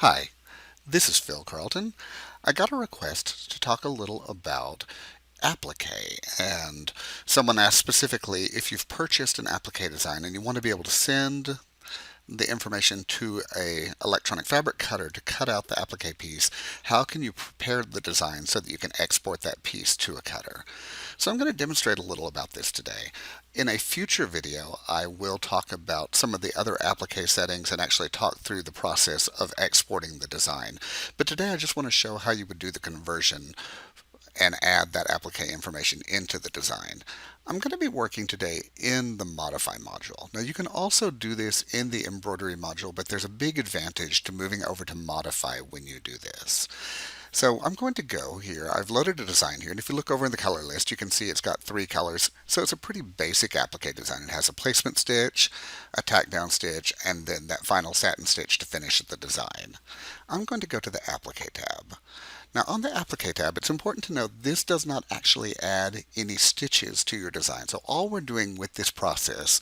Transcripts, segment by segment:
Hi, this is Phil Carlton. I got a request to talk a little about Applique, and someone asked specifically if you've purchased an applique design and you want to be able to send the information to a electronic fabric cutter to cut out the applique piece, how can you prepare the design so that you can export that piece to a cutter? So I'm going to demonstrate a little about this today. In a future video, I will talk about some of the other applique settings and actually talk through the process of exporting the design. But today I just want to show how you would do the conversion and add that applique information into the design. I'm going to be working today in the Modify module. Now you can also do this in the Embroidery module, but there's a big advantage to moving over to Modify when you do this. So I'm going to go here. I've loaded a design here, and if you look over in the color list, you can see it's got 3 colors. So it's a pretty basic applique design. It has a placement stitch, a tack down stitch, and then that final satin stitch to finish the design. I'm going to go to the Applique tab. Now on the Applique tab, it's important to note this does not actually add any stitches to your design. So all we're doing with this process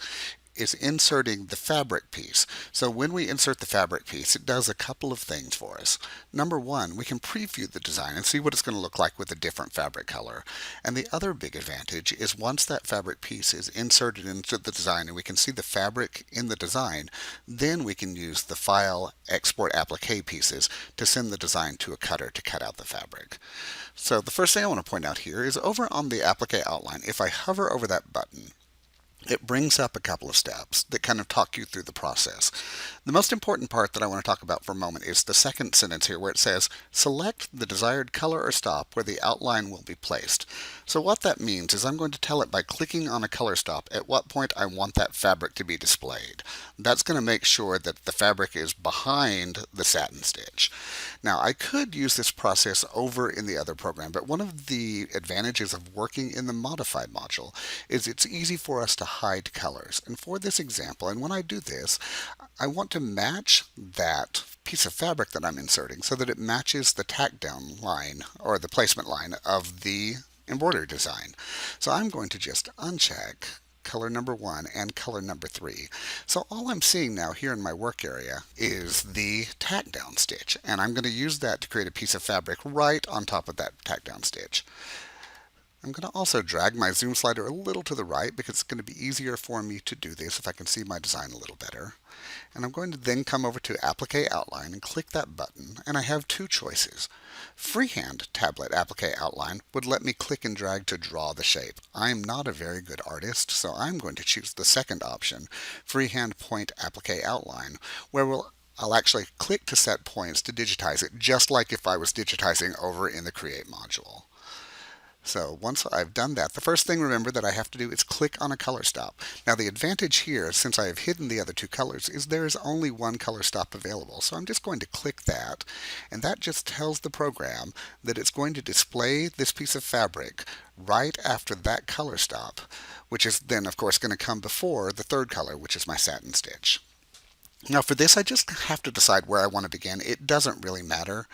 is inserting the fabric piece. So when we insert the fabric piece, it does a couple of things for us. Number one, we can preview the design and see what it's going to look like with a different fabric color. And the other big advantage is once that fabric piece is inserted into the design and we can see the fabric in the design, then we can use the File Export Applique pieces to send the design to a cutter to cut out the fabric. So the first thing I want to point out here is over on the applique outline, if I hover over that button, it brings up a couple of steps that kind of talk you through the process. The most important part that I want to talk about for a moment is the second sentence here where it says, select the desired color or stop where the outline will be placed. So what that means is I'm going to tell it by clicking on a color stop at what point I want that fabric to be displayed. That's going to make sure that the fabric is behind the satin stitch. Now I could use this process over in the other program, but one of the advantages of working in the Modify module is it's easy for us to hide colors. And for this example, and when I do this, I want to match that piece of fabric that I'm inserting so that it matches the tack down line or the placement line of the embroidery design. So I'm going to just uncheck color number 1 and color number 3. So all I'm seeing now here in my work area is the tack down stitch, and I'm going to use that to create a piece of fabric right on top of that tack down stitch. I'm going to also drag my zoom slider a little to the right because it's going to be easier for me to do this if I can see my design a little better. And I'm going to then come over to Applique Outline and click that button, and I have 2 choices. Freehand Tablet Applique Outline would let me click and drag to draw the shape. I am not a very good artist, so I'm going to choose the second option, Freehand Point Applique Outline, where I'll actually click to set points to digitize it, just like if I was digitizing over in the Create module. So once I've done that, the first thing, remember, that I have to do is click on a color stop. Now the advantage here, since I have hidden the other 2 colors, is there is only one color stop available. So I'm just going to click that, and that just tells the program that it's going to display this piece of fabric right after that color stop, which is then of course going to come before the 3rd color, which is my satin stitch. Now for this, I just have to decide where I want to begin. It doesn't really matter.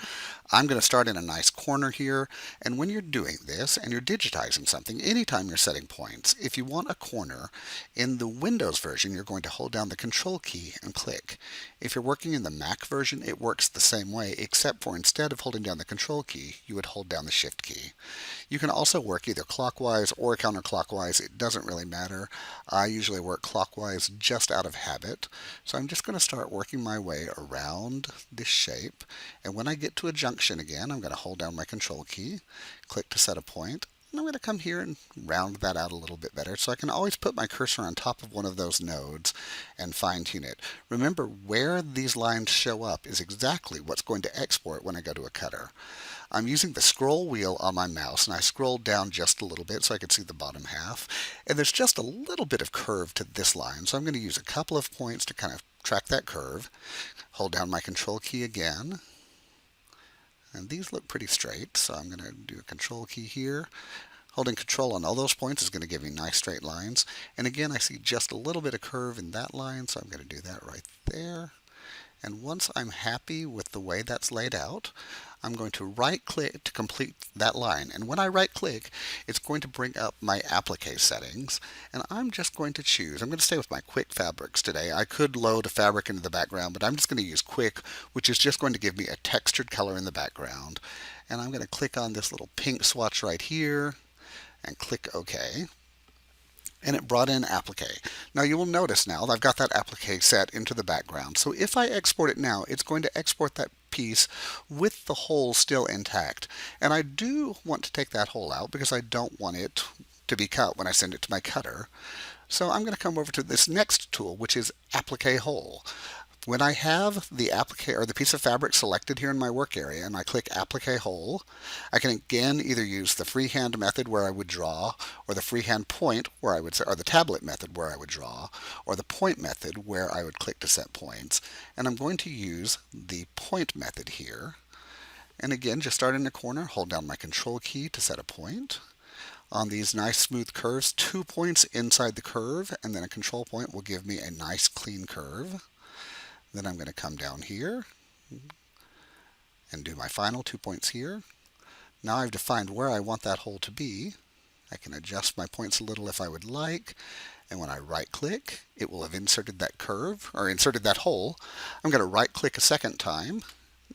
I'm going to start in a nice corner here, and when you're doing this and you're digitizing something, anytime you're setting points, if you want a corner, in the Windows version you're going to hold down the Control key and click. If you're working in the Mac version, it works the same way, except for instead of holding down the Control key, you would hold down the Shift key. You can also work either clockwise or counterclockwise. It doesn't really matter. I usually work clockwise just out of habit. So I'm just going to start working my way around this shape, and when I get to a junction again, I'm going to hold down my Control key, click to set a point, and I'm going to come here and round that out a little bit better so I can always put my cursor on top of one of those nodes and fine-tune it. Remember, where these lines show up is exactly what's going to export when I go to a cutter. I'm using the scroll wheel on my mouse, and I scrolled down just a little bit so I could see the bottom half, and there's just a little bit of curve to this line, so I'm going to use a couple of points to kind of track that curve. Hold down my Control key again, and these look pretty straight, so I'm going to do a Control key here. Holding Control on all those points is going to give me nice straight lines. And again, I see just a little bit of curve in that line, so I'm going to do that right there. And once I'm happy with the way that's laid out, I'm going to right click to complete that line. And when I right click, it's going to bring up my applique settings. And I'm just going to choose, I'm going to stay with my quick fabrics today. I could load a fabric into the background, but I'm just going to use quick, which is just going to give me a textured color in the background. And I'm going to click on this little pink swatch right here and click OK. And it brought in applique. Now you will notice now that I've got that applique set into the background. So if I export it now, it's going to export that piece with the hole still intact. And I do want to take that hole out because I don't want it to be cut when I send it to my cutter. So I'm going to come over to this next tool, which is Applique Hole. When I have the applique or the piece of fabric selected here in my work area and I click Applique Hole, I can again either use the freehand method where I would draw, or the freehand point where I would, or the tablet method where I would draw, or the point method where I would click to set points. And I'm going to use the point method here. And again, just start in the corner, hold down my control key to set a point. On these nice smooth curves, 2 points inside the curve, and then a control point will give me a nice clean curve. Then I'm going to come down here and do my final 2 points here. Now I've defined where I want that hole to be. I can adjust my points a little if I would like. And when I right click, it will have inserted that curve, or inserted that hole. I'm going to right click a second time.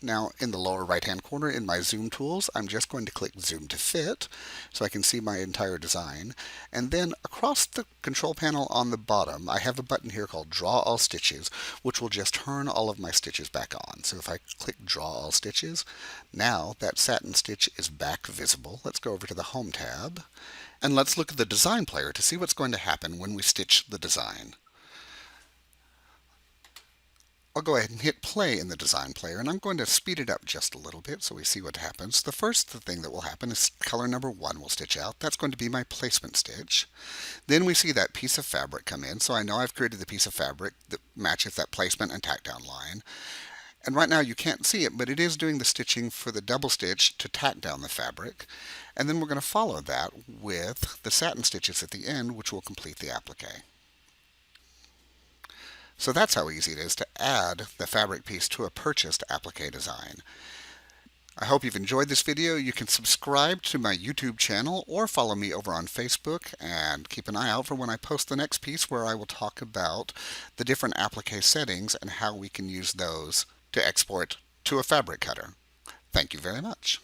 Now in the lower right hand corner in my zoom tools, I'm just going to click zoom to fit so I can see my entire design. And then across the control panel on the bottom, I have a button here called draw all stitches, which will just turn all of my stitches back on. So if I click draw all stitches, now that satin stitch is back visible. Let's go over to the home tab and let's look at the design player to see what's going to happen when we stitch the design. I'll go ahead and hit play in the design player, and I'm going to speed it up just a little bit so we see what happens. The first thing that will happen is color number 1 will stitch out. That's going to be my placement stitch. Then we see that piece of fabric come in, so I know I've created the piece of fabric that matches that placement and tack down line. And right now you can't see it, but it is doing the stitching for the double stitch to tack down the fabric. And then we're going to follow that with the satin stitches at the end, which will complete the applique. So that's how easy it is to add the fabric piece to a purchased applique design. I hope you've enjoyed this video. You can subscribe to my YouTube channel or follow me over on Facebook, and keep an eye out for when I post the next piece where I will talk about the different applique settings and how we can use those to export to a fabric cutter. Thank you very much.